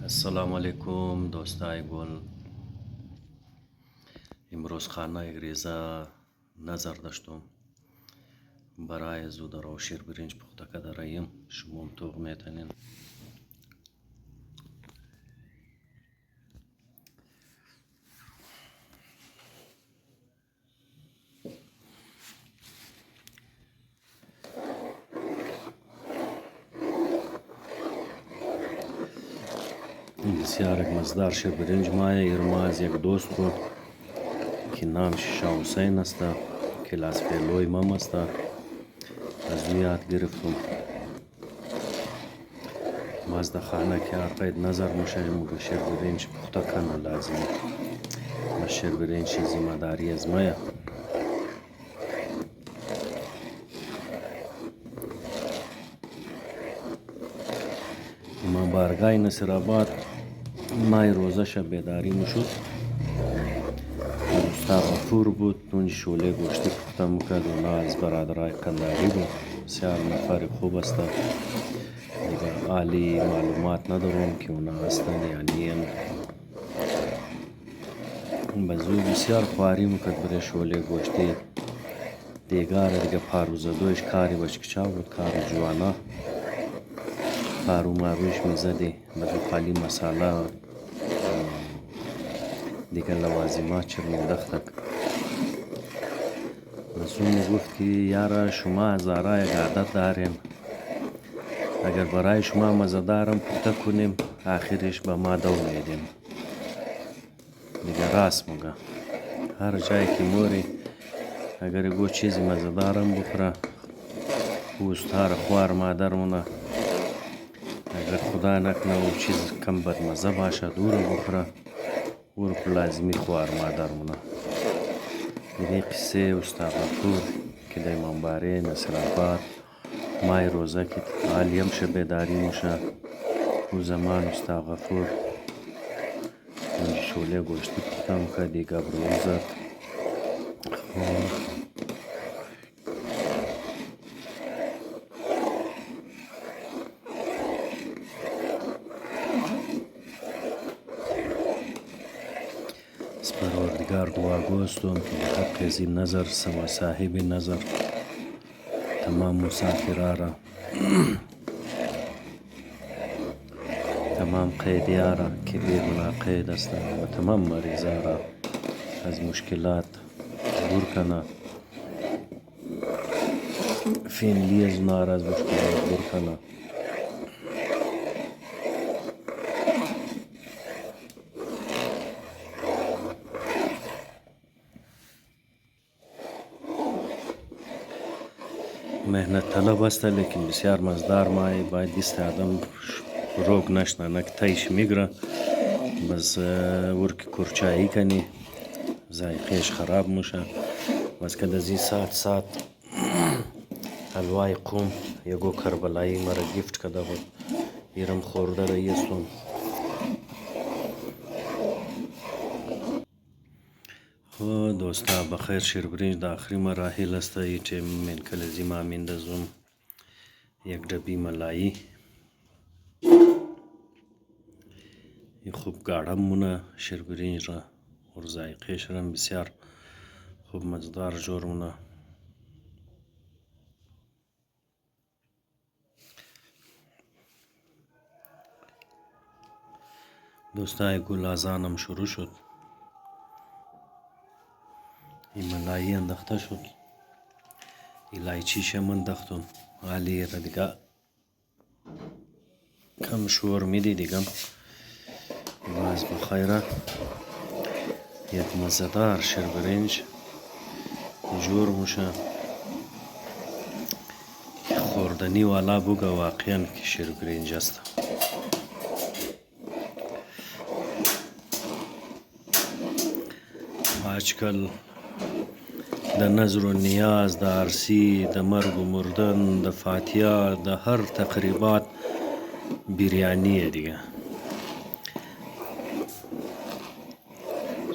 السلام علیکم دوستای گل. امروز خانه ریزه نظر داشتم برای زودرا و شیر برنج پخته کردیم. شما هم توق میتونین. بسیار یک مزدار شیر برنج مایه ایرما از یک دوست بود که نامش شاه حسین است، کلاس فیلوی مام است. از او یاد گرفتم. باز در خانه که قید نظر میشه مگه شیر برنج پخته کنه لازمه. و شیر برنج ذمه داری از مایه. ما بارگاه نصیرآباد مای روزش بیداری میشد. استا غفور بود. اون شوله گوشتی پخته میکرد. اونا از برادرای کنداری بود. بسیار نفر خوب است. دیگه عالی معلومات ندارم که اونا هستند یعنی بزوی بسیار خواری میکرد برای شوله گوشتی. دیگه دیگه پاروزدوش کاری بچکچا بود، کار جوانا. پارو ماروش میزدی بزو خالی مساله دیگه لوازمات چرمندختک. بزو میگفت که یارا شما هزاره یک عادت دارین، اگر برای شما مزدارم پخته کنیم آخرش به ما دو میدیم. دیگه راست میگه. هر جایی که موری اگر گو چیزی مزدارم بخوره پوستار خوار مادرمونه، اگر خدا نکنه او چیز کم بدمزه باشه دور بخوره ور لازمی خوار مادرمونه. دیگه قصه استاد غفور که در امامباره نصیرآباد مای روزه که عالیم شه بیداری میشه. او زمان استاد غفور اونجا شوله گوشتی پخته میکرد. دیگه برو زد. از پروردگار دعا گوستم که حق از این نظر سوا صاحب نظر تمام مسافرارا تمام قیدیارا که بیگناه قید است و تمام مریضارا از مشکلات دور کنه. فینلی از نار از مشکلات دور کنه. مهنت طلب است لیکن بسیار مزدار مای. باید دست آدم روگ نشنه نک تایش میگره بس ورک کرچایی کنی ذایقهش خراب میشه. بس که دزی ساعت حلوای قوم یگو کربلایی مرا گیفت کده بود. ایرم خورده رئیستون. خو دوستا بخیر شیر برنج در آخری مراحل است. ای چه من کلزی ما میندازم یک ڈبی ملایی. این خوب گارم مونه شیر برنج را و ذایقهش را بسیار خوب مزدار جور مونه. دوستای گل آزانم شروع شد. این ملایی انداخته شد. الایچیش هم انداختم. عالی را دیگه کم شور میدی دیگه باز بخیره. یک مزدار شیر برنج جور میشه. خوردنی والا بگه واقعا که شیر برنج است. آجکل د نظر و نیاز، د عرسی، د مرگ و مردن، د فاتحه، د هر تقریبات بریانی دیگه.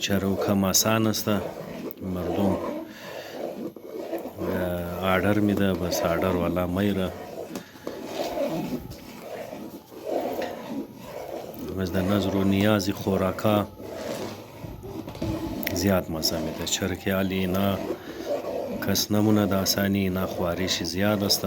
چرا کم آسان است. مردم آرڈر میده بس آرڈر والا میره از در نظر و نیازی خوراکا زیاد مزه میده. چرکیالی اینا کس نمونه د آسانی، اینا خواریش زیاد است.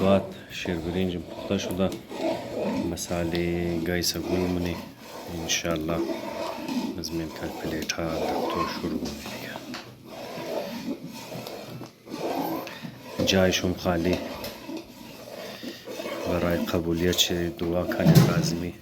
بعد شیربرنج پخته شده. مساله گیس گلمونی انشالله از من پلیتا دکتر شروع می‌کنه. جایشون خالی برای قبولیت دعا کنید لازمی.